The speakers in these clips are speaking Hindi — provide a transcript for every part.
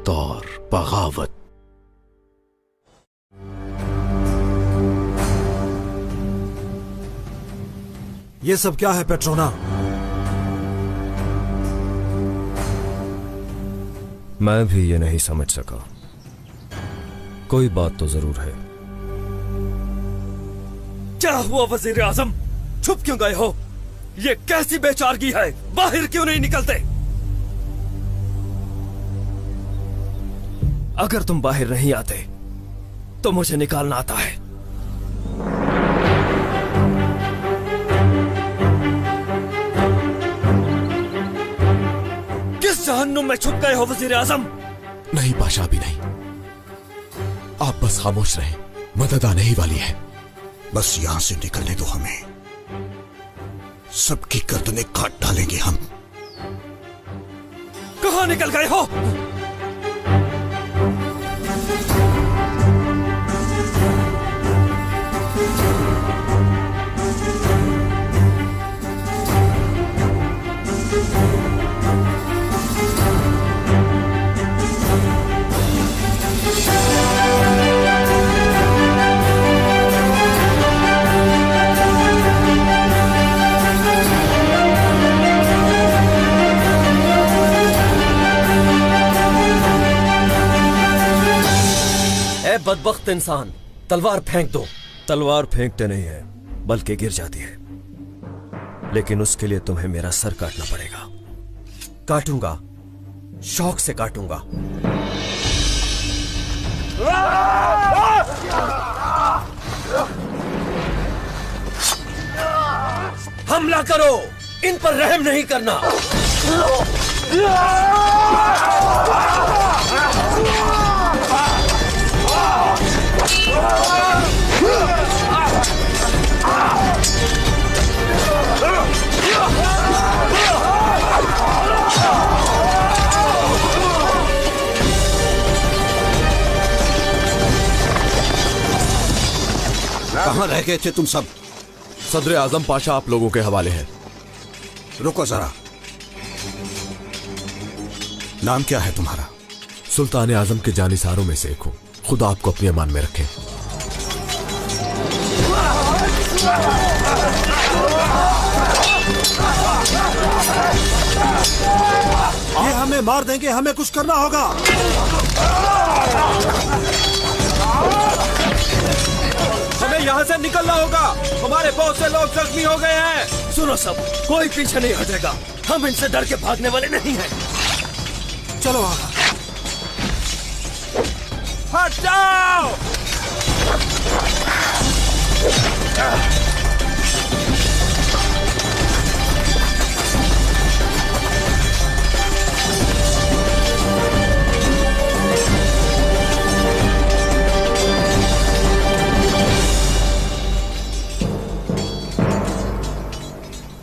और बगावत। ये सब क्या है पेट्रोना? मैं भी ये नहीं समझ सका। कोई बात तो जरूर है। क्या हुआ वजीर आजम? छुप क्यों गए हो? ये कैसी बेचारगी है? बाहर क्यों नहीं निकलते? अगर तुम बाहर नहीं आते तो मुझे निकालना आता है। किस जहन्नुम में छुप गए हो वजीर आजम? नहीं पाशा, अभी नहीं। आप बस खामोश रहें, मदद आने ही वाली है। बस यहां से निकलने दो हमें, सबकी गर्दनें काट डालेंगे हम। कहां निकल गए हो? बदबख्त इंसान, तलवार फेंक दो। तलवार फेंकते नहीं है, बल्कि गिर जाती है। लेकिन उसके लिए तुम्हें मेरा सर काटना पड़ेगा। काटूंगा, शौक से काटूंगा। हमला करो, इन पर रहम नहीं करना। कहां रह गए थे तुम सब? सदर आजम पाशा आप लोगों के हवाले है। रुको जरा, नाम क्या है तुम्हारा? सुल्तान आजम के जानिसारों में से एक हूं। खुदा आपको अपने अमान में रखे। ये हमें मार देंगे, हमें कुछ करना होगा। हमें यहाँ से निकलना होगा, हमारे बहुत से लोग जख्मी हो गए हैं। सुनो सब, कोई पीछे नहीं हटेगा। हम इनसे डर के भागने वाले नहीं हैं। चलो आगा। हट जाओ!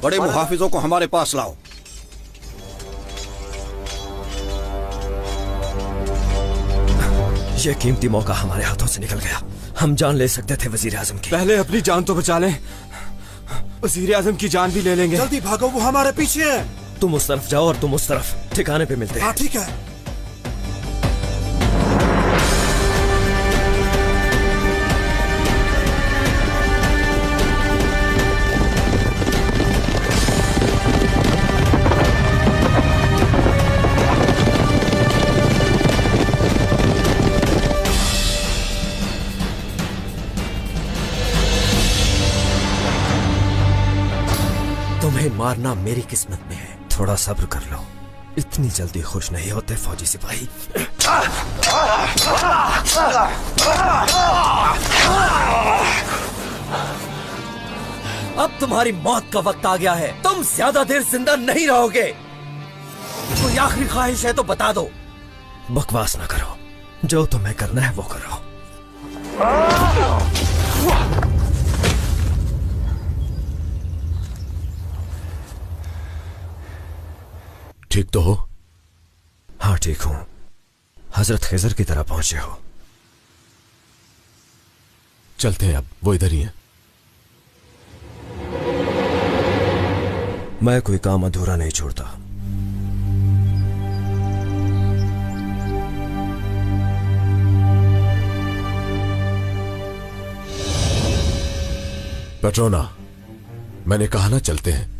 बड़े मुहाफिजों को हमारे पास लाओ। ये कीमती मौका हमारे हाथों से निकल गया। हम जान ले सकते थे वजीर आजम की। पहले अपनी जान तो बचा लें, वजीर आजम की जान भी ले लेंगे। जल्दी भागो, वो हमारे पीछे है। तुम उस तरफ जाओ और तुम उस तरफ, ठिकाने पे मिलते हैं। हाँ ठीक है। मारना मेरी किस्मत में है। थोड़ा सब्र कर लो, इतनी जल्दी खुश नहीं होते फौजी सिपाही। अब तुम्हारी मौत का वक्त आ गया है। तुम ज्यादा देर जिंदा नहीं रहोगे। कोई आखिरी ख्वाहिश है तो बता दो। बकवास ना करो, जो तुम्हें करना है वो करो। ठीक तो हो? हाँ ठीक हूं। हजरत खिजर की तरह पहुंचे हो। चलते हैं अब, वो इधर ही है। मैं कोई काम अधूरा नहीं छोड़ता। पेट्रोना, मैंने कहा ना चलते हैं।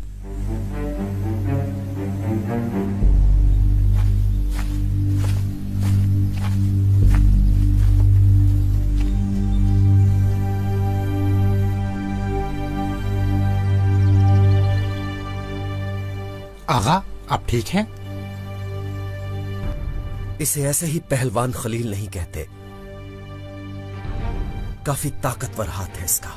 आगा, आप ठीक हैं? इसे ऐसे ही पहलवान खलील नहीं कहते, काफी ताकतवर हाथ है इसका।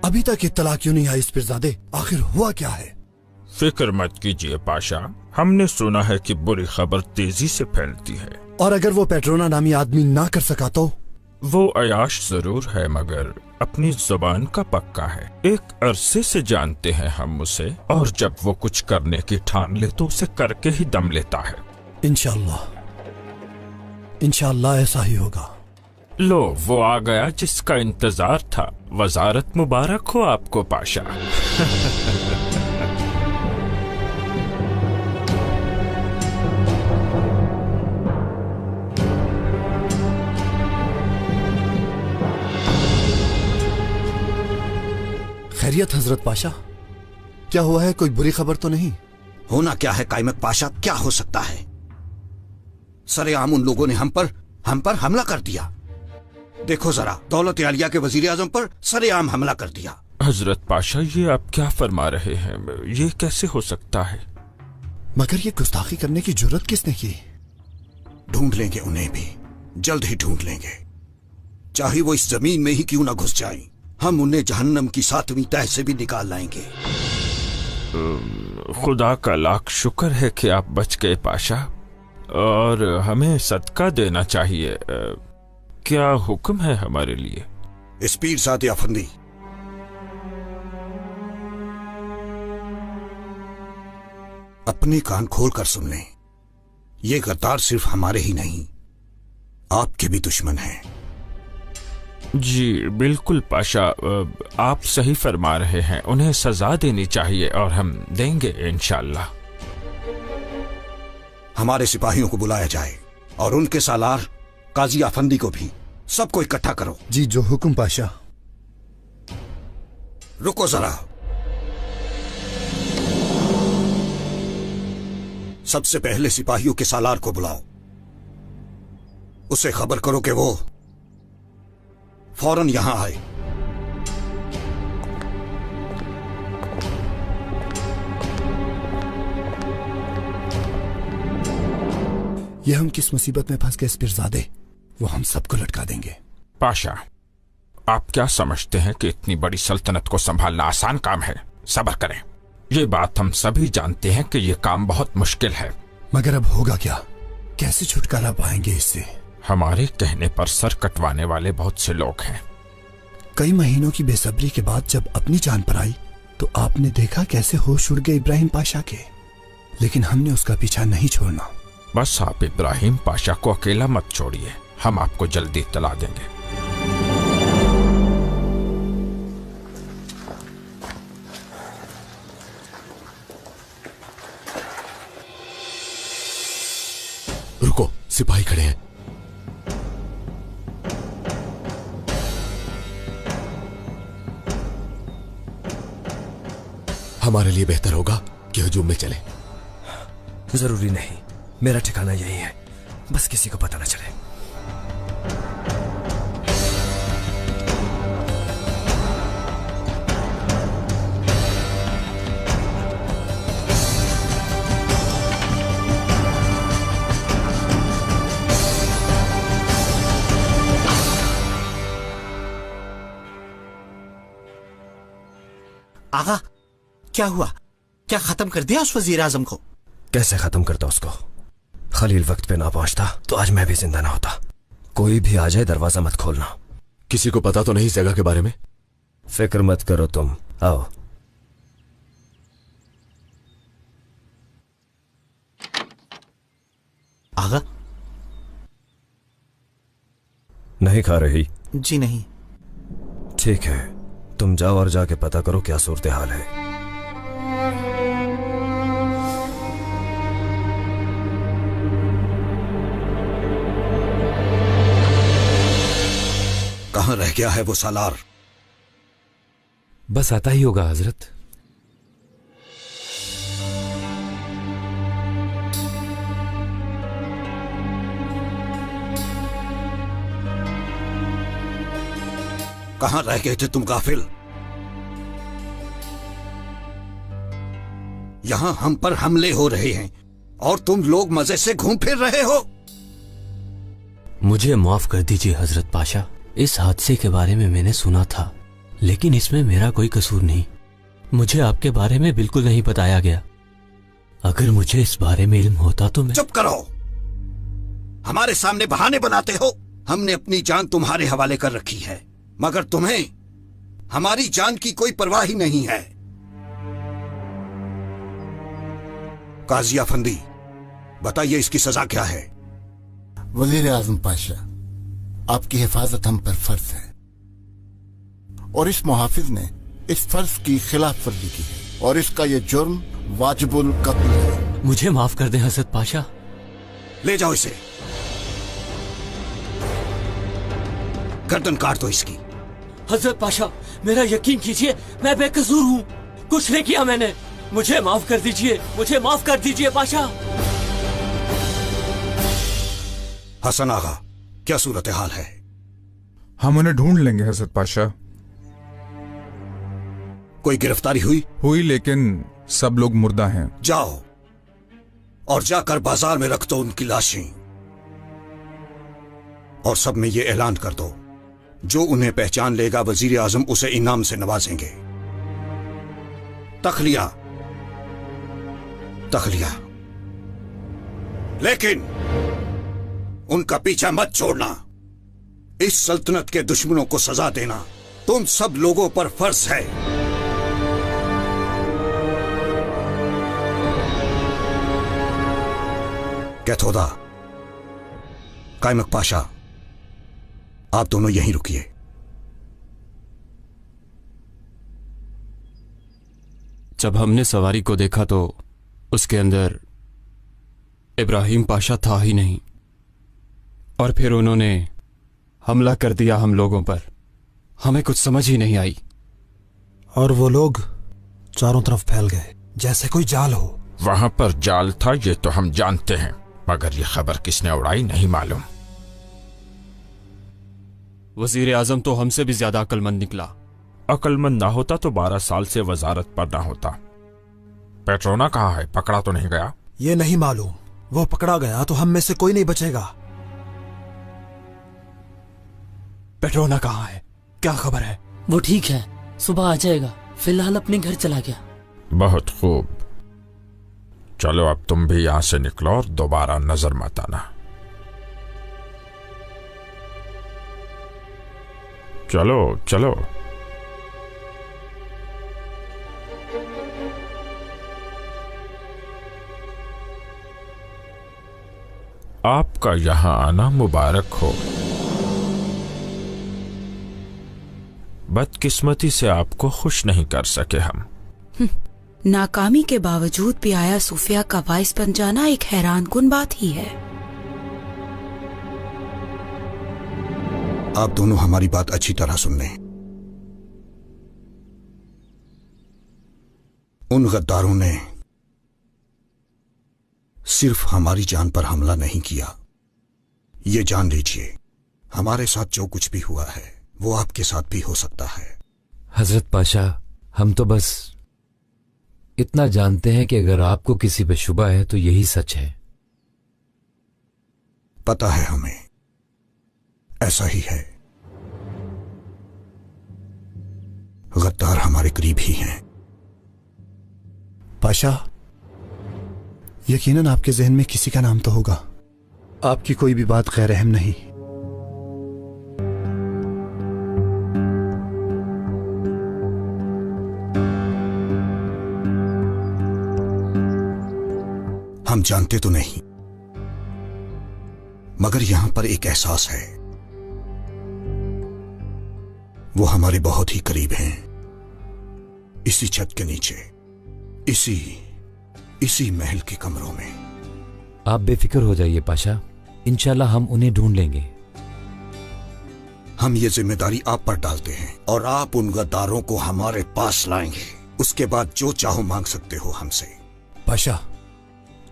अभी तक इत्तला क्यों नहीं आई इस पीरजादे? आखिर हुआ क्या है? फिक्र मत कीजिए पाशा, हमने सुना है कि बुरी खबर तेजी से फैलती है। और अगर वो पेट्रोना नामी आदमी ना कर सका तो? वो अयाश जरूर है मगर अपनी जुबान का पक्का है। एक अरसे से जानते हैं हम उसे, और जब वो कुछ करने की ठान ले तो उसे करके ही दम लेता है। इंशाअल्लाह, इंशाअल्लाह ऐसा ही होगा। लो, वो आ गया जिसका इंतजार था। वजारत मुबारक हो आपको पाशा। खैरियत हजरत पाशा, क्या हुआ है? कोई बुरी खबर तो नहीं? होना क्या है कायमत पाशा, क्या हो सकता है? सरेआम उन लोगों ने हम पर हमला कर दिया। देखो जरा, दौलत आलिया के वजीर आजम पर सरेआम हमला कर दिया। हजरत पाशा, ये आप क्या फरमा रहे हैं? ये कैसे हो सकता है? मगर ये गुस्ताखी करने की जुर्रत किसने की? ढूंढ लेंगे उन्हें भी, जल्द ही ढूंढ लेंगे। चाहे वो इस जमीन में ही क्यों ना घुस जाएं, हम उन्हें जहन्नम की 7वीं तह से भी निकाल लाएंगे। खुदा का लाख शुक्र है कि आप बच गए पाशा, और हमें सदका देना चाहिए। क्या हुक्म है हमारे लिए? इस पीरजादे अफंदी, अपने कान खोलकर सुन लें। ये गद्दार सिर्फ हमारे ही नहीं, आपके भी दुश्मन हैं। जी बिल्कुल पाशा, आप सही फरमा रहे हैं। उन्हें सजा देनी चाहिए और हम देंगे इंशाअल्लाह। हमारे सिपाहियों को बुलाया जाए और उनके सालार काजी अफंदी को भी। सबको इकट्ठा करो। जी, जो हुक्म पाशा। रुको जरा, सबसे पहले सिपाहियों के सालार को बुलाओ। उसे खबर करो कि वो फौरन यहां आए। ये हम किस मुसीबत में फंस गए इस पीरजादे? वो हम सबको लटका देंगे। पाशा, आप क्या समझते हैं कि इतनी बड़ी सल्तनत को संभालना आसान काम है? सब्र करें। ये बात हम सभी जानते हैं कि ये काम बहुत मुश्किल है। मगर अब होगा क्या? कैसे छुटकारा पाएंगे इससे? हमारे कहने पर सर कटवाने वाले बहुत से लोग हैं। कई महीनों की बेसब्री के बाद जब अपनी जान पर आई तो आपने देखा कैसे होश उड़ गए इब्राहिम पाशा के। लेकिन हमने उसका पीछा नहीं छोड़ना। बस आप इब्राहिम पाशा को अकेला मत छोड़िए, हम आपको जल्दी इत्तला देंगे। रुको, सिपाही खड़े हैं। हमारे लिए बेहतर होगा कि हुजूम में चले। जरूरी नहीं, मेरा ठिकाना यही है, बस किसी को पता न चले। आगा, क्या हुआ? क्या खत्म कर दिया उस वजीर आजम को? कैसे खत्म करता उसको? खलील वक्त पे ना पहुंचता तो आज मैं भी जिंदा ना होता। कोई भी आ जाए दरवाजा मत खोलना। किसी को पता तो नहीं इस जगह के बारे में? फिक्र मत करो तुम, आओ। आगा? नहीं खा रही? जी नहीं। ठीक है, तुम जाओ और जाके पता करो क्या सूरत हाल है। कहां रह गया है वो सालार? बस आता ही होगा हजरत। कहां रह गए थे तुम गाफिल? यहां हम पर हमले हो रहे हैं और तुम लोग मजे से घूम फिर रहे हो। मुझे माफ कर दीजिए हजरत पाशा, इस हादसे के बारे में मैंने सुना था, लेकिन इसमें मेरा कोई कसूर नहीं। मुझे आपके बारे में बिल्कुल नहीं बताया गया। अगर मुझे इस बारे में इल्म होता तो मैं... चुप करो, हमारे सामने बहाने बनाते हो। हमने अपनी जान तुम्हारे हवाले कर रखी है, मगर तुम्हें हमारी जान की कोई परवाह ही नहीं है। काजी अफंदी, बताइए इसकी सजा क्या है? वजीर आजम पाशा, आपकी हिफाजत हम पर फर्ज है और इस मुहाफिज ने इस फर्ज की खिलाफ वर्जी की है और इसका ये जुर्म वाजिबुल कत्ल है। मुझे माफ कर दें हजरत पाशा। ले जाओ इसे, गर्दन काट दो इसकी। हजरत पाशा, मेरा यकीन कीजिए, मैं बेकसूर हूँ, कुछ नहीं किया मैंने। मुझे माफ कर दीजिए, मुझे माफ कर दीजिए पाशा। हसन आगा, क्या सूरत हाल है? हम उन्हें ढूंढ लेंगे हजरत पाशा। कोई गिरफ्तारी हुई? हुई, लेकिन सब लोग मुर्दा हैं। जाओ और जाकर बाजार में रख दो उनकी लाशें और सब में ये ऐलान कर दो, जो उन्हें पहचान लेगा वजीर आजम उसे इनाम से नवाजेंगे। तखलिया तखलिया, लेकिन उनका पीछा मत छोड़ना। इस सल्तनत के दुश्मनों को सजा देना तुम सब लोगों पर फर्ज है। कैथोदा, कायमक पाशा, आप दोनों यहीं रुकिए। जब हमने सवारी को देखा तो उसके अंदर इब्राहिम पाशा था ही नहीं, और फिर उन्होंने हमला कर दिया हम लोगों पर। हमें कुछ समझ ही नहीं आई और वो लोग चारों तरफ फैल गए जैसे कोई जाल हो। वहां पर जाल था ये तो हम जानते हैं, मगर ये खबर किसने उड़ाई नहीं मालूम। वजीर आजम तो हमसे भी ज्यादा अक्लमंद निकला। अक्लमंद ना होता तो 12 साल से वजारत पर ना होता। पेट्रोना कहाँ है? पकड़ा तो नहीं गया? ये नहीं मालूम, वो पकड़ा गया तो हम में से कोई नहीं बचेगा। पेट्रोना कहाँ है? क्या खबर है? वो ठीक है, सुबह आ जाएगा, फिलहाल अपने घर चला गया। बहुत खूब, चलो अब तुम भी यहां से निकलो और दोबारा नजर मत आना। चलो चलो। आपका यहां आना मुबारक हो। बदकिस्मती से आपको खुश नहीं कर सके हम। नाकामी के बावजूद भी आया सूफिया का वाइस बन जाना एक हैरान कुन बात ही है। आप दोनों हमारी बात अच्छी तरह सुन लें। उन गद्दारों ने सिर्फ हमारी जान पर हमला नहीं किया, ये जान लीजिए हमारे साथ जो कुछ भी हुआ है वो आपके साथ भी हो सकता है। हजरत पाशा, हम तो बस इतना जानते हैं कि अगर आपको किसी पे शुबा है तो यही सच है। पता है हमें, ऐसा ही है। गद्दार हमारे करीब ही हैं। पाशा, यकीनन आपके जहन में किसी का नाम तो होगा। आपकी कोई भी बात गैर अहम नहीं। हम जानते तो नहीं, मगर यहां पर एक एहसास है। वो हमारे बहुत ही करीब हैं, इसी छत के नीचे, इसी महल के कमरों में। आप बेफिक्र हो जाइए पाशा, इंशाल्लाह हम उन्हें ढूंढ लेंगे। हम ये जिम्मेदारी आप पर डालते हैं और आप उन गद्दारों को हमारे पास लाएंगे। उसके बाद जो चाहो मांग सकते हो हमसे। पाशा,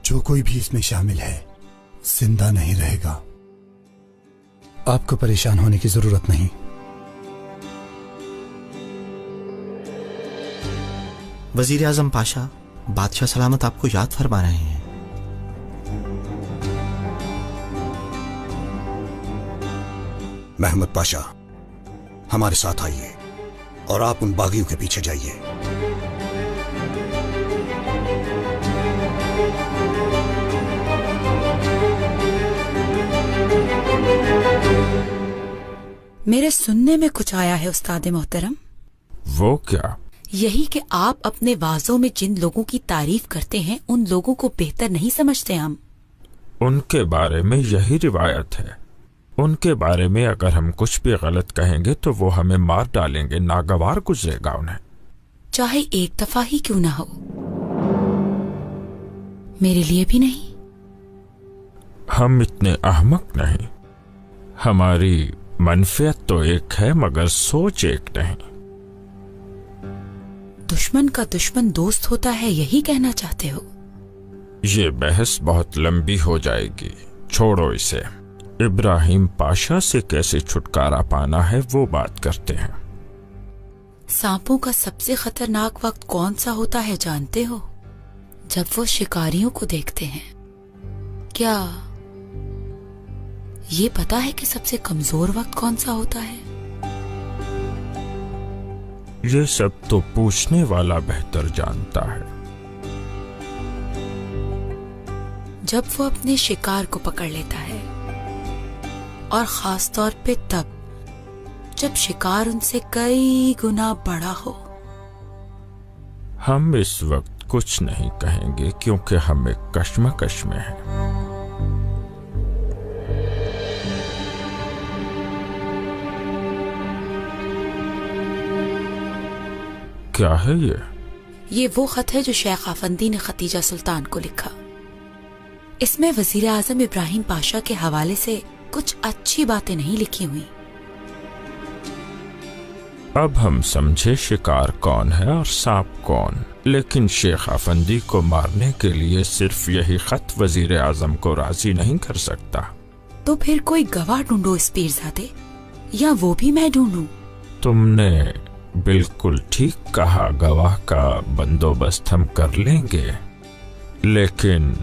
जो कोई भी इसमें शामिल है जिंदा नहीं रहेगा। आपको परेशान होने की जरूरत नहीं। वजीर आजम पाशा, बादशाह सलामत आपको याद फरमा रहे हैं। महमूद पाशा, हमारे साथ आइए और आप उन बागियों के पीछे जाइए। मेरे सुनने में कुछ आया है उस्ताद मोहतरम। वो क्या? यही कि आप अपने वाज़ों में जिन लोगों की तारीफ करते हैं उन लोगों को बेहतर नहीं समझते। हम उनके बारे में यही रिवायत है। उनके बारे में अगर हम कुछ भी गलत कहेंगे तो वो हमें मार डालेंगे। नागवार गुजरेगा उन्हें, चाहे एक दफा ही क्यों ना हो। मेरे लिए भी नहीं। हम इतने अहमक नहीं। हमारी मनफियत तो एक है मगर सोच एक नहीं। दुश्मन का दुश्मन दोस्त होता है, यही कहना चाहते हो? ये बहस बहुत लंबी हो जाएगी, छोड़ो इसे। इब्राहिम पाशा से कैसे छुटकारा पाना है वो बात करते हैं। सांपों का सबसे खतरनाक वक्त कौन सा होता है जानते हो? जब वो शिकारियों को देखते हैं। क्या ये पता है कि सबसे कमजोर वक्त कौन सा होता है? ये सब तो पूछने वाला बेहतर जानता है। जब वो अपने शिकार को पकड़ लेता है, और खास तौर पे तब जब शिकार उनसे कई गुना बड़ा हो। हम इस वक्त कुछ नहीं कहेंगे क्योंकि हम एक कश्मकश में हैं। क्या है ये वो खत है जो शेख आफंदी ने खतीजा सुल्तान को लिखा। इसमें वजीर आजम इब्राहिम पाशा के हवाले से कुछ अच्छी बातें नहीं लिखी हुई। अब हम समझे शिकार कौन है और सांप कौन, लेकिन शेख आफंदी को मारने के लिए सिर्फ यही खत वजीर आजम को राजी नहीं कर सकता। तो फिर कोई गवाह ढूंढो इस पीरजादे, या वो भी मैं ढूंढूं? तुमने बिल्कुल ठीक कहा, गवाह का बंदोबस्त हम कर लेंगे, लेकिन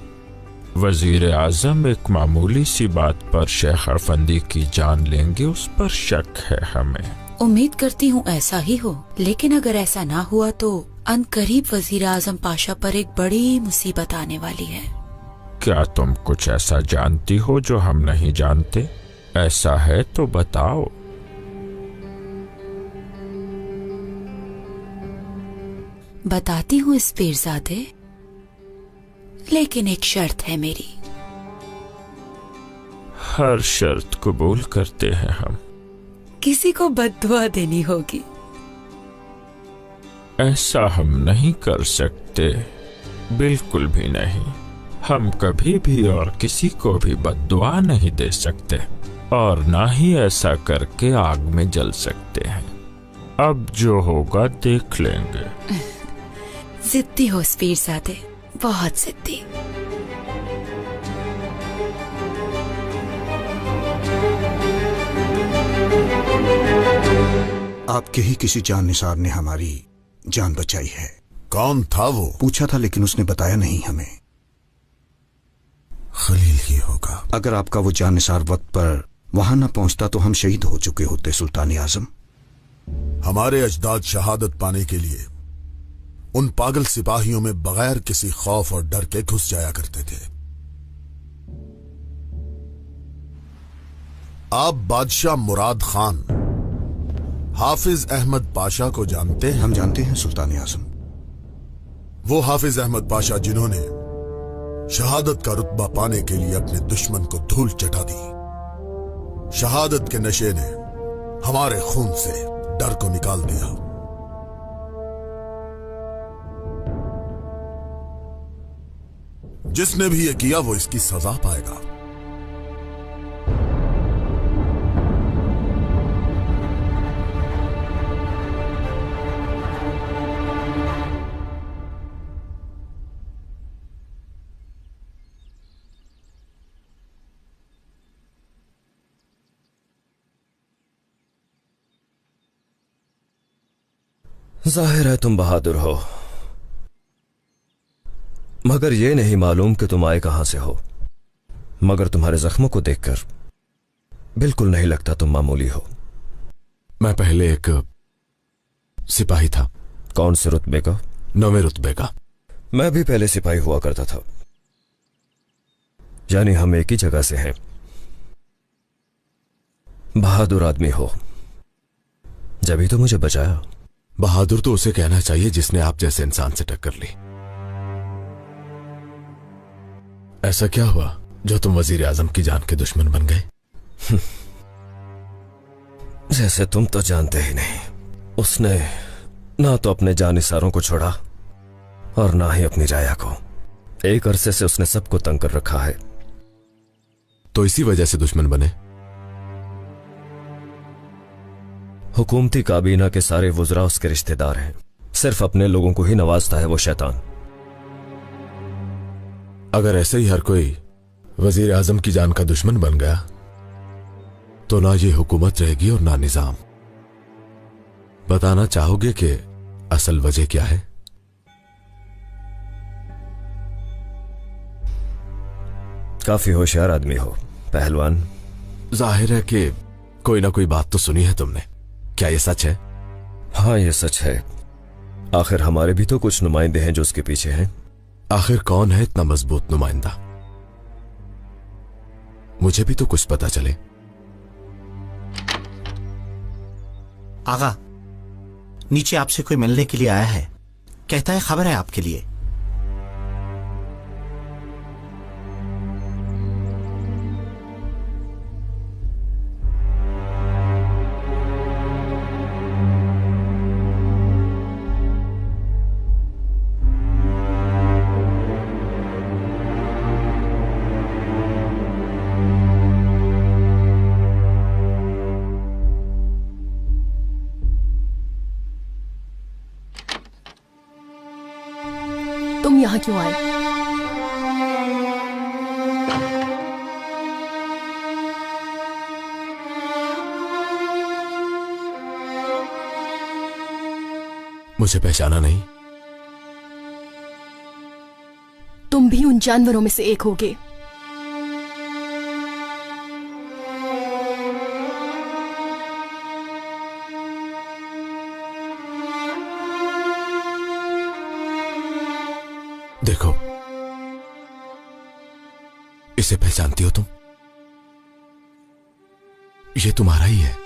वजीर आजम एक मामूली सी बात पर शेख आफंदी की जान लेंगे, उस पर शक है हमें। उम्मीद करती हूँ ऐसा ही हो, लेकिन अगर ऐसा ना हुआ तो अनकरीब वजीर आजम पाशा पर एक बड़ी मुसीबत आने वाली है। क्या तुम कुछ ऐसा जानती हो जो हम नहीं जानते? ऐसा है तो बताओ। बताती हूँ इस पीरजादे, लेकिन एक शर्त है मेरी। हर शर्त कबूल करते हैं हम। किसी को बद्दुआ देनी होगी। ऐसा हम नहीं कर सकते, बिल्कुल भी नहीं। हम कभी भी और किसी को भी बद्दुआ नहीं दे सकते, और ना ही ऐसा करके आग में जल सकते हैं। अब जो होगा देख लेंगे। जिद्दी हो पीरजादे, बहुत जिद्दी। आपके ही किसी जाननिसार ने हमारी जान बचाई है। कौन था वो? पूछा था लेकिन उसने बताया नहीं हमें। खलील ही होगा। अगर आपका वो जाननिसार वक्त पर वहां न पहुंचता तो हम शहीद हो चुके होते सुल्तान आजम। हमारे अजदाद शहादत पाने के लिए उन पागल सिपाहियों में बगैर किसी खौफ और डर के घुस जाया करते थे। आप बादशाह मुराद खान हाफिज अहमद पाशा को जानते हैं? हम जानते हैं सुल्तान आजम। वो हाफिज अहमद पाशा जिन्होंने शहादत का रुतबा पाने के लिए अपने दुश्मन को धूल चटा दी। शहादत के नशे ने हमारे खून से डर को निकाल दिया। जिसने भी ये किया वो इसकी सजा पाएगा। जाहिर है तुम बहादुर हो, मगर यह नहीं मालूम कि तुम आए कहां से हो। मगर तुम्हारे जख्मों को देखकर बिल्कुल नहीं लगता तुम मामूली हो। मैं पहले एक सिपाही था। कौन से रुतबे का? 9वें रुतबे का। मैं भी पहले सिपाही हुआ करता था। यानी हम एक ही जगह से हैं। बहादुर आदमी हो, जभी तो मुझे बचाया। बहादुर तो उसे कहना चाहिए जिसने आप जैसे इंसान से टक्कर ली। ऐसा क्या हुआ जो तुम वजीर आजम की जान के दुश्मन बन गए? जैसे तुम तो जानते ही नहीं, उसने ना तो अपने जानिसारों को छोड़ा और ना ही अपनी राया को। एक अरसे से उसने सबको तंग कर रखा है। तो इसी वजह से दुश्मन बने? हुकूमती काबीना के सारे वुज़रा उसके रिश्तेदार हैं। सिर्फ अपने लोगों को ही नवाजता है वो शैतान। अगर ऐसे ही हर कोई वजीर आजम की जान का दुश्मन बन गया तो ना ये हुकूमत रहेगी और ना निजाम। बताना चाहोगे कि असल वजह क्या है? काफी होशियार आदमी हो पहलवान। जाहिर है कि कोई ना कोई बात तो सुनी है तुमने। क्या ये सच है? हाँ ये सच है। आखिर हमारे भी तो कुछ नुमाइंदे हैं जो उसके पीछे हैं। आखिर कौन है इतना मजबूत नुमाइंदा? मुझे भी तो कुछ पता चले। आगा, नीचे आपसे कोई मिलने के लिए आया है। कहता है खबर है आपके लिए। तुम यहां क्यों आए? मुझे पहचाना नहीं? तुम भी उन जानवरों में से एक होगे। देखो, इसे पहचानती हो तुम? ये तुम्हारा ही है।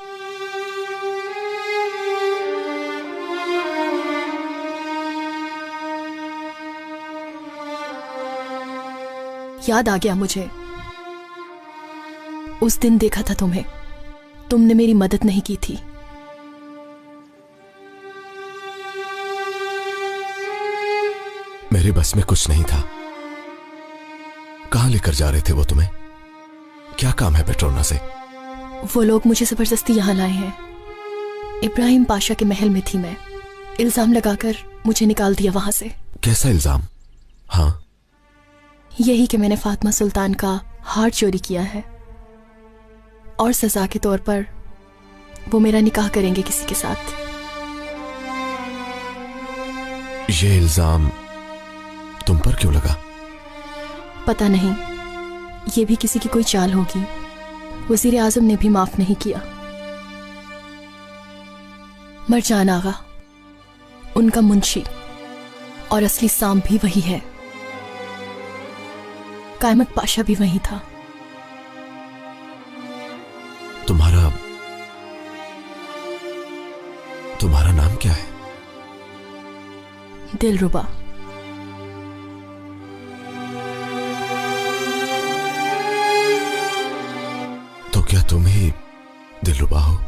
याद आ गया मुझे। उस दिन देखा था तुम्हें। तुमने मेरी मदद नहीं की थी। मेरे बस में कुछ नहीं था। कहां लेकर जा रहे थे वो तुम्हें? क्या काम है पेट्रोना से? वो लोग मुझे जबरदस्ती यहां लाए हैं। इब्राहिम पाशा के महल में थी मैं। इल्जाम लगाकर मुझे निकाल दिया वहां से। कैसा इल्जाम? हाँ, यही कि मैंने फातिमा सुल्तान का हार चोरी किया है और सजा के तौर पर वो मेरा निकाह करेंगे किसी के साथ। ये इल्जाम तुम पर क्यों लगा? पता नहीं, ये भी किसी की कोई चाल होगी। वजीर आजम ने भी माफ नहीं किया। मरजान आगा, उनका मुंशी और असली साम भी वही है। कायमत पाशा भी वही था। तुम्हारा नाम क्या है? दिलरुबा। तो क्या तुम ही दिलरुबा हो?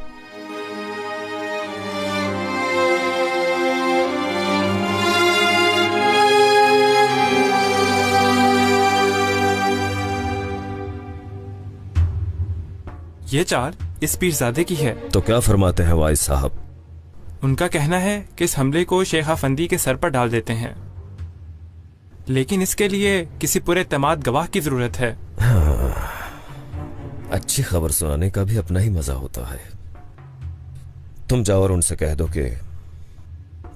ये चाल इस पीरजादे की है। तो क्या फरमाते हैं वाइस साहब? उनका कहना है कि इस हमले को शेख अफंदी के सर पर डाल देते हैं, लेकिन इसके लिए किसी पूरे एतमाद गवाह की जरूरत है। हाँ, अच्छी खबर सुनाने का भी अपना ही मजा होता है। तुम जाओ और उनसे कह दो कि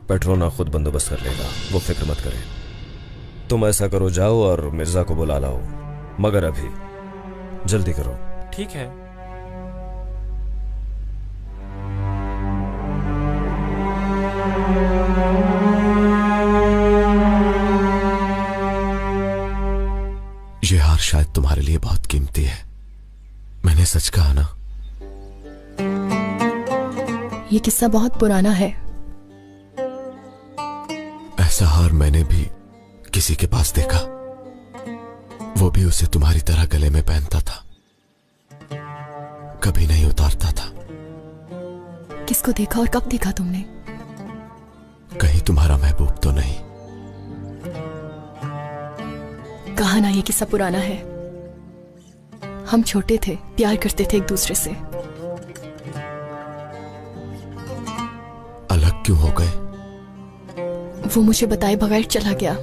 पेट्रोना खुद बंदोबस्त कर लेगा, वो फिक्र मत करे। तुम ऐसा करो, जाओ और मिर्जा को बुला लाओ, मगर अभी जल्दी करो। ठीक है। ये हार शायद तुम्हारे लिए बहुत कीमती है। मैंने सच कहा ना? ये किस्सा बहुत पुराना है। ऐसा हार मैंने भी किसी के पास देखा, वो भी उसे तुम्हारी तरह गले में पहनता था, कभी नहीं उतारता था। किसको देखा और कब देखा तुमने? कहीं तुम्हारा महबूब तो नहीं? कहा ना ये किस्सा पुराना है। हम छोटे थे, प्यार करते थे एक दूसरे से। अलग क्यों हो गए? वो मुझे बताए बगैर चला गया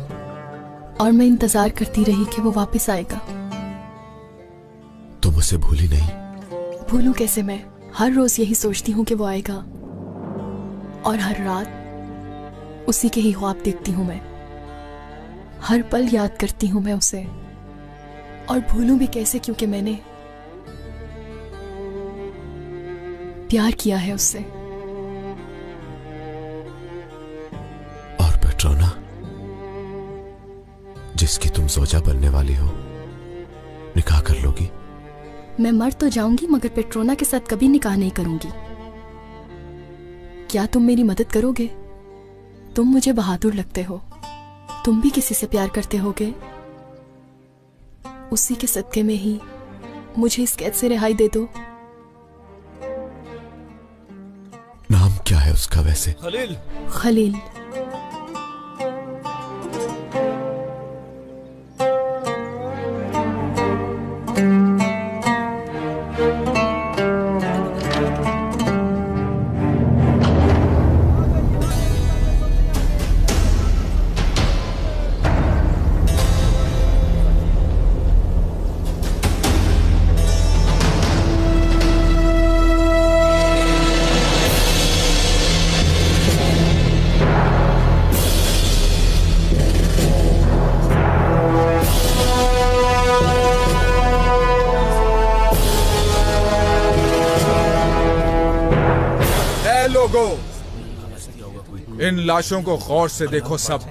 और मैं इंतजार करती रही कि वो वापस आएगा। तुम उसे भूली नहीं? भूलूं कैसे मैं? हर रोज यही सोचती हूँ कि वो आएगा और हर रात उसी के ही ख्वाब देखती हूँ मैं। हर पल याद करती हूँ मैं उसे, और भूलूं भी कैसे, क्योंकि मैंने प्यार किया है उससे। और पेट्रोना, जिसकी तुम जोजा बनने वाली हो, निकाह कर लोगी? मैं मर तो जाऊंगी, मगर पेट्रोना के साथ कभी निकाह नहीं करूंगी। क्या तुम मेरी मदद करोगे? तुम मुझे बहादुर लगते हो। तुम भी किसी से प्यार करते होगे। उसी के सदके में ही मुझे इस कैद से रिहाई दे दो। नाम क्या है उसका वैसे? खलील। खलील। इन लाशों को गौर से देखो सब।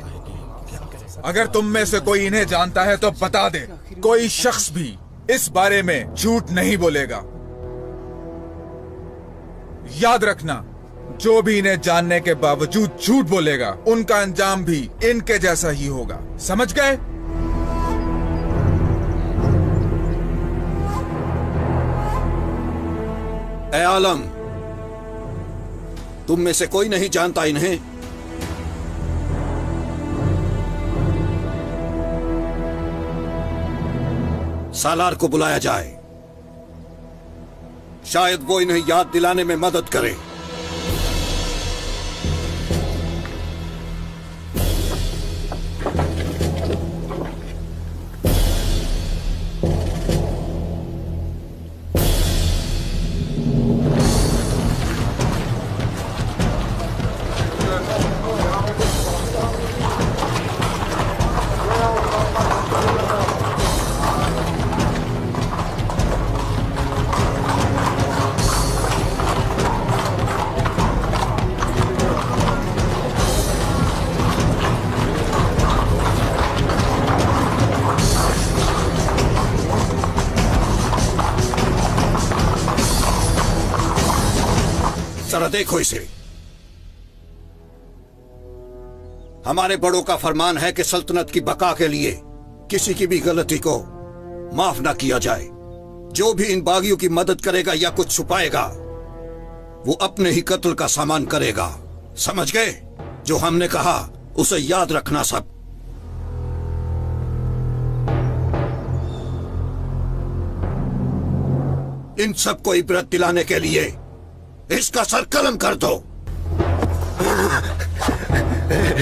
अगर तुम में से कोई इन्हें जानता है तो बता दे। कोई शख्स भी इस बारे में झूठ नहीं बोलेगा। याद रखना, जो भी इन्हें जानने के बावजूद झूठ बोलेगा, उनका अंजाम भी इनके जैसा ही होगा। समझ गए? ए आलम, तुम में से कोई नहीं जानता इन्हें? सालार को बुलाया जाए, शायद वो इन्हें याद दिलाने में मदद करे। जरा देखो इसे। हमारे बड़ों का फरमान है कि सल्तनत की बका के लिए किसी की भी गलती को माफ ना किया जाए। जो भी इन बागियों की मदद करेगा या कुछ छुपाएगा, वो अपने ही कत्ल का सामान करेगा। समझ गए? जो हमने कहा उसे याद रखना सब। इन सबको इबरत दिलाने के लिए इसका सर कलम कर दो।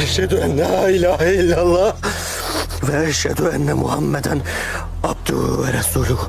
अशहदु अन्ना ला इलाहा इल्लल्लाह व अशहदु अन्ना मुहम्मदन अब्दुहु व रसूलुहु।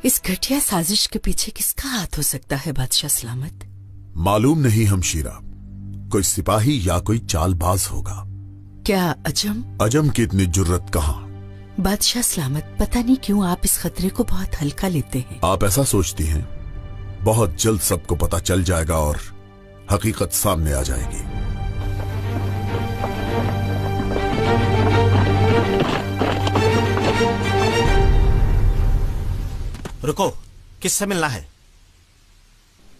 इस घटिया साजिश के पीछे किसका हाथ हो सकता है बादशाह सलामत? मालूम नहीं हमशीरा, कोई सिपाही या कोई चालबाज होगा। क्या अजम? अजम की इतनी जुर्रत कहाँ? बादशाह सलामत, पता नहीं क्यों आप इस खतरे को बहुत हल्का लेते हैं। आप ऐसा सोचती हैं? बहुत जल्द सबको पता चल जाएगा और हकीकत सामने आ जाएगी। रुको, किससे मिलना है?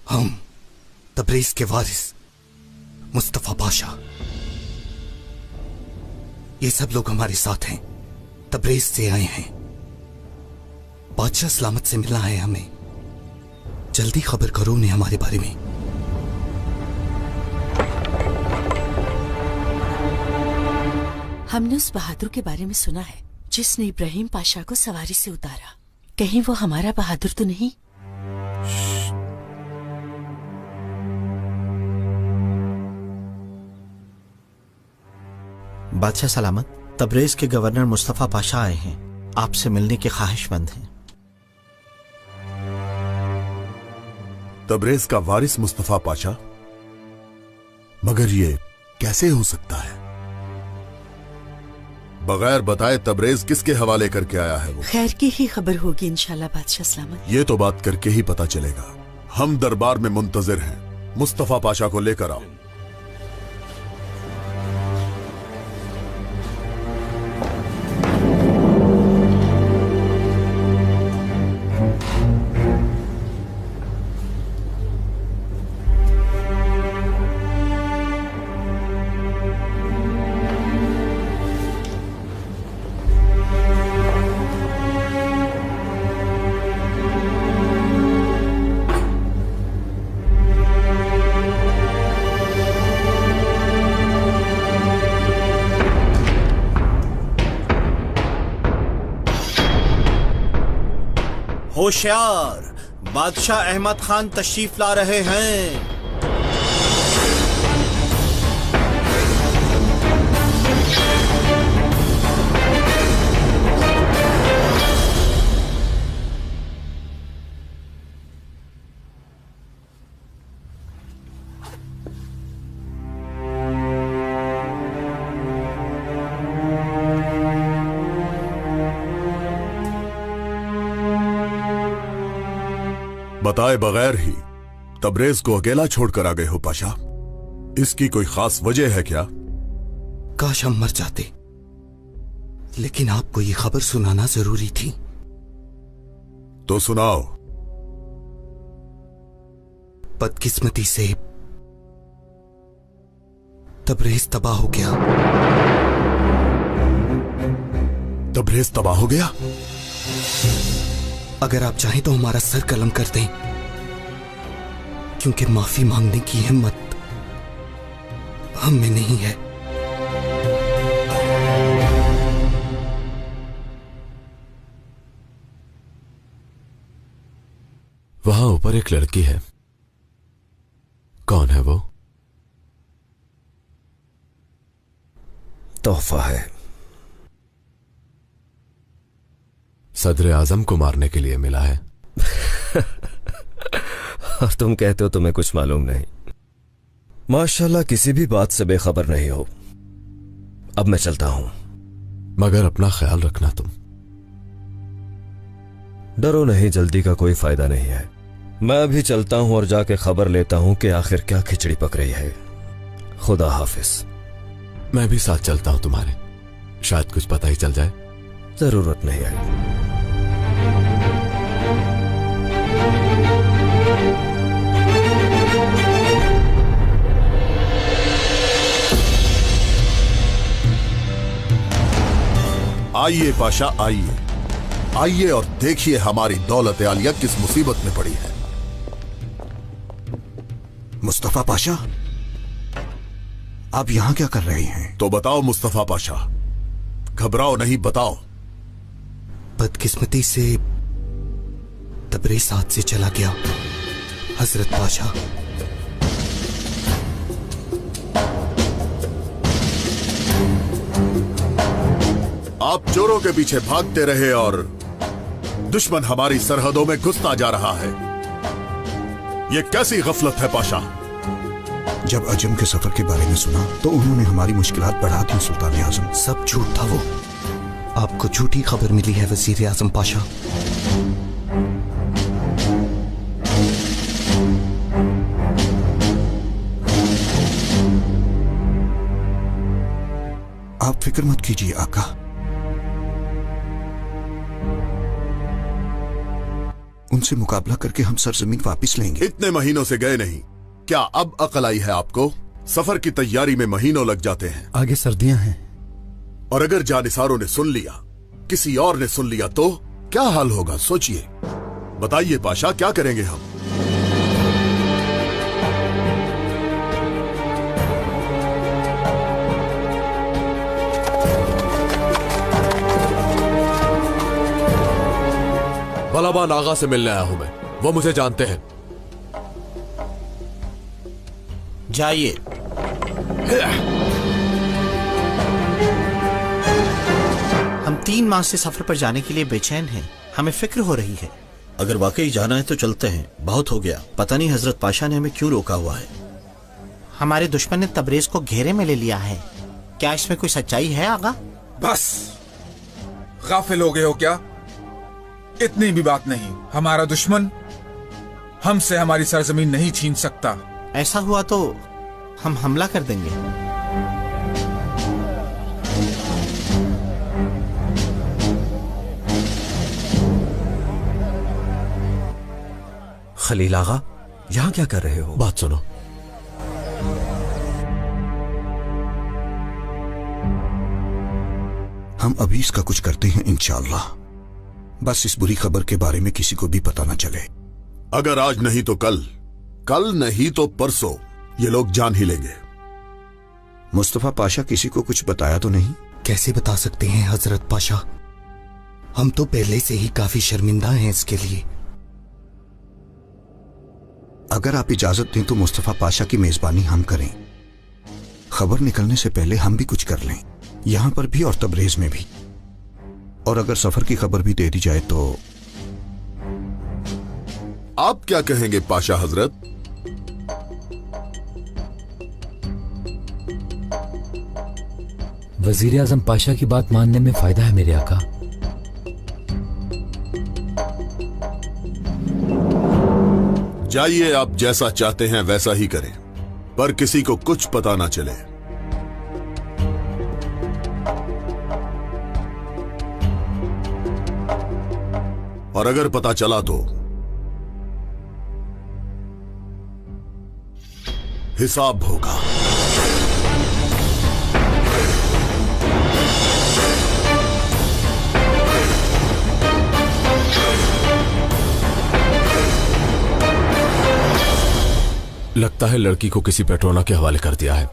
हम तबरेज के वारिस मुस्तफा पाशा। ये सब लोग हमारे साथ हैं, तबरेज से आए हैं। बादशाह सलामत से मिलना है हमें। जल्दी खबर करो उन्हें हमारे बारे में। हमने उस बहादुर के बारे में सुना है जिसने इब्राहिम पाशा को सवारी से उतारा। कहीं वो हमारा बहादुर तो नहीं? बादशाह सलामत, तबरेज के गवर्नर मुस्तफा पाशा आए हैं, आपसे मिलने के ख्वाहिशमंद हैं। तबरेज का वारिस मुस्तफा पाशा? मगर ये कैसे हो सकता है? बगैर बताए तबरेज किसके हवाले करके आया है वो? खैर की ही खबर होगी इंशाल्लाह बादशाह सलामत। ये तो बात करके ही पता चलेगा। हम दरबार में मुंतजिर हैं। मुस्तफा पाशा को लेकर आओ। होशियार, बादशाह अहमद खान तशरीफ ला रहे हैं। बताए बगैर ही तबरेज को अकेला छोड़कर आ गए हो पाशा। इसकी कोई खास वजह है क्या? काश हम मर जाते, लेकिन आपको ये खबर सुनाना जरूरी थी। तो सुनाओ। बदकिस्मती से तबरेज तबाह हो गया। तबरेज तबाह हो गया? अगर आप चाहें तो हमारा सर कलम कर दें, क्योंकि माफी मांगने की हिम्मत हम में नहीं है। वहां ऊपर एक लड़की है। कौन है वो? तोहफा है। सदर आजम को मारने के लिए मिला है। और तुम कहते हो तुम्हें कुछ मालूम नहीं। माशाल्लाह किसी भी बात से बेखबर नहीं हो। अब मैं चलता हूं, मगर अपना ख्याल रखना तुम। डरो नहीं, जल्दी का कोई फायदा नहीं है। मैं अभी चलता हूं और जाके खबर लेता हूं कि आखिर क्या खिचड़ी पक रही है। खुदा हाफिज। मैं भी साथ चलता हूं तुम्हारे, शायद कुछ पता ही चल जाए। जरूरत नहीं है। आइए पाशा, आइए आइए और देखिए हमारी दौलत आलिया किस मुसीबत में पड़ी है। मुस्तफा पाशा, आप यहां क्या कर रहे हैं? तो बताओ मुस्तफा पाशा, घबराओ नहीं, बताओ। बदकिस्मती से तबरेज हाथ से चला गया हजरत पाशा। आप चोरों के पीछे भागते रहे और दुश्मन हमारी सरहदों में घुसता जा रहा है। यह कैसी गफलत है पाशा? जब अजम के सफर के बारे में सुना तो उन्होंने हमारी मुश्किलात बढ़ा दी सुल्तान आजम। सब झूठ था वो। आपको झूठी खबर मिली है वजीर आजम पाशा। आप फिक्र मत कीजिए आका, उनसे मुकाबला करके हम सरजमीन वापस लेंगे। इतने महीनों से गए नहीं, क्या अब अकल आई है आपको? सफर की तैयारी में महीनों लग जाते हैं। आगे सर्दियां हैं। और अगर जानिसारों ने सुन लिया, किसी और ने सुन लिया तो क्या हाल होगा? सोचिए, बताइए पाशा, क्या करेंगे हम? बलाबान आगा से मिलने आया हूं मैं, वो मुझे जानते हैं। जाइए। हम 3 माह से सफर पर जाने के लिए बेचैन हैं। हमें फिक्र हो रही है। अगर वाकई जाना है तो चलते हैं। बहुत हो गया, पता नहीं हजरत पाशा ने हमें क्यों रोका हुआ है। हमारे दुश्मन ने तबरेज को घेरे में ले लिया है। क्या इसमें कोई सच्चाई है आगा? बस गाफिल हो गए हो क्या? इतनी भी बात नहीं। हमारा दुश्मन हमसे हमारी सरजमीन नहीं छीन सकता। ऐसा हुआ तो हम हमला कर देंगे। खलील आगा, यहां क्या कर रहे हो? बात सुनो। हम अभी इसका कुछ करते हैं इंशाअल्लाह। बस इस बुरी खबर के बारे में किसी को भी पता ना चले। अगर आज नहीं तो कल, कल नहीं तो परसों ये लोग जान ही लेंगे। मुस्तफा पाशा किसी को कुछ बताया तो नहीं? कैसे बता सकते हैं हजरत पाशा, हम तो पहले से ही काफी शर्मिंदा हैं इसके लिए। अगर आप इजाजत दें तो मुस्तफा पाशा की मेजबानी हम करें। खबर निकलने से पहले हम भी कुछ कर लें, यहां पर भी और तबरेज में भी। और अगर सफर की खबर भी दे दी जाए तो? आप क्या कहेंगे पाशा हजरत? वजीर आजम पाशा की बात मानने में फायदा है मेरे आका। जाइए, आप जैसा चाहते हैं वैसा ही करें, पर किसी को कुछ पता ना चले। और अगर पता चला तो हिसाब होगा। लगता है लड़की को किसी पेट्रोना के हवाले कर दिया है।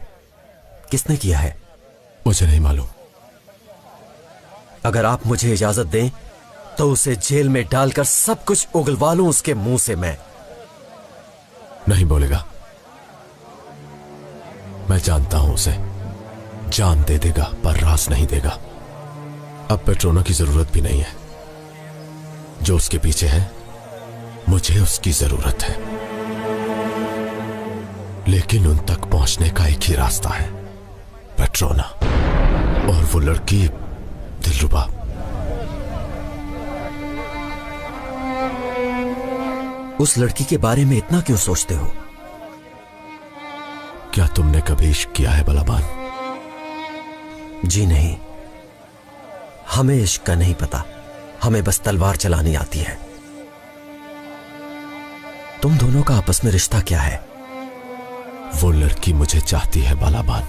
किसने किया है? मुझे नहीं मालूम। अगर आप मुझे इजाजत दें तो उसे जेल में डालकर सब कुछ उगलवा लूं उसके मुंह से। मैं नहीं बोलेगा। मैं जानता हूं उसे, जान दे देगा पर राज नहीं देगा। अब पेट्रोना की जरूरत भी नहीं है। जो उसके पीछे है, मुझे उसकी जरूरत है। लेकिन उन तक पहुंचने का एक ही रास्ता है, पेट्रोना। और वो लड़की दिलरुबा। उस लड़की के बारे में इतना क्यों सोचते हो? क्या तुमने कभी इश्क किया है बलाबान? जी नहीं, हमें इश्क का नहीं पता, हमें बस तलवार चलानी आती है। तुम दोनों का आपस में रिश्ता क्या है? वो लड़की मुझे चाहती है बलाबान।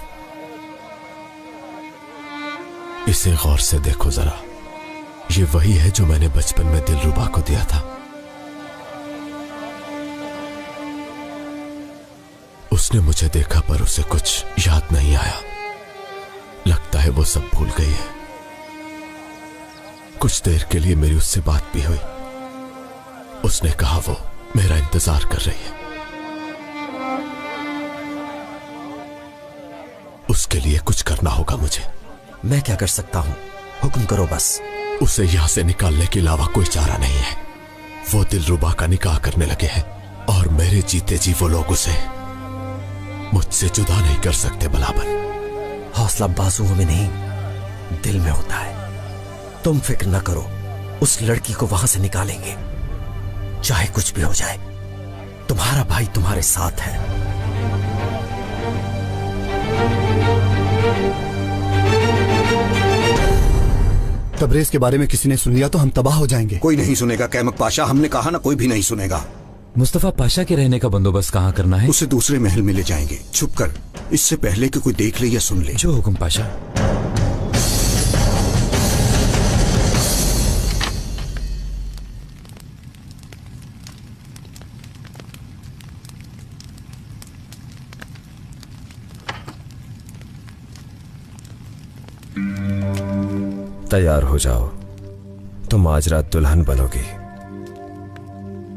इसे गौर से देखो जरा, ये वही है जो मैंने बचपन में दिलरुबा को दिया था। उसने मुझे देखा पर उसे कुछ याद नहीं आया। लगता है वो सब भूल गई है। कुछ देर के लिए मेरी उससे बात भी हुई। उसने कहा वो मेरा इंतजार कर रही है। उसके लिए कुछ करना होगा मुझे। मैं क्या कर सकता हूं? हुक्म करो बस। उसे यहां से निकालने के अलावा कोई चारा नहीं है। वो दिलरुबा का निकाह करने लगे हैं और मेरे जीते जी वो लोग उसे मुझसे जुदा नहीं कर सकते बलाबन। हौसला बाजुओं में नहीं, दिल में होता है। तुम फिक्र न करो, उस लड़की को वहां से निकालेंगे, चाहे कुछ भी हो जाए। तुम्हारा भाई तुम्हारे साथ है। तबरेज के बारे में किसी ने सुन लिया तो हम तबाह हो जाएंगे। कोई नहीं सुनेगा कैमक पाशा, हमने कहा ना, कोई भी नहीं सुनेगा। मुस्तफा पाशा के रहने का बंदोबस्त कहाँ करना है? उसे दूसरे महल में ले जाएंगे, छुप कर, इससे पहले कि कोई देख ले या सुन ले। जो हुक्म पाशा। तैयार हो जाओ, तुम आज रात दुल्हन बनोगी।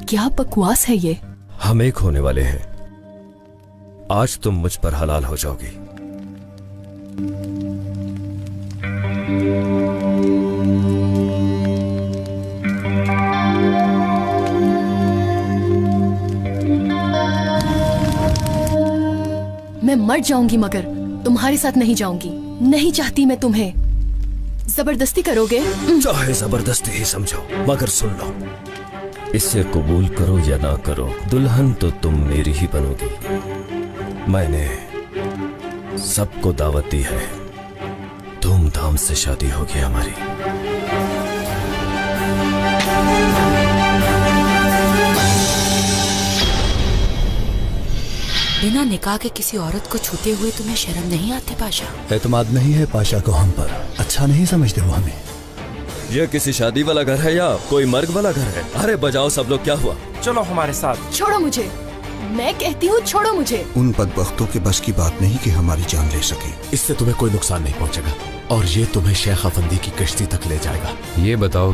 क्या बकवास है ये? हम एक होने वाले हैं। आज तुम मुझ पर हलाल हो जाओगी। मैं मर जाऊंगी मगर तुम्हारे साथ नहीं जाऊंगी। नहीं चाहती मैं तुम्हें। जबरदस्ती करोगे? चाहे जबरदस्ती ही समझो, मगर सुन लो, इसे कबूल करो या ना करो, दुल्हन तो तुम मेरी ही बनोगी। मैंने सबको दावत दी है, धूमधाम से शादी होगी हमारी। बिना निकाह के किसी औरत को छूते हुए तुम्हें शर्म नहीं आती पाशा? एतमाद नहीं है पाशा को हम पर। अच्छा नहीं समझते वो हमें। यह किसी शादी वाला घर है या कोई मर्ग वाला घर है? अरे बजाओ सब लोग, क्या हुआ? चलो हमारे साथ। छोड़ो मुझे, मैं कहती हूँ छोड़ो मुझे। उन बदबख्तों के बस की बात नहीं कि हमारी जान ले सके। इससे तुम्हें कोई नुकसान नहीं पहुंचेगा और ये तुम्हें शेख अफंदी की कश्ती तक ले जाएगा। ये बताओ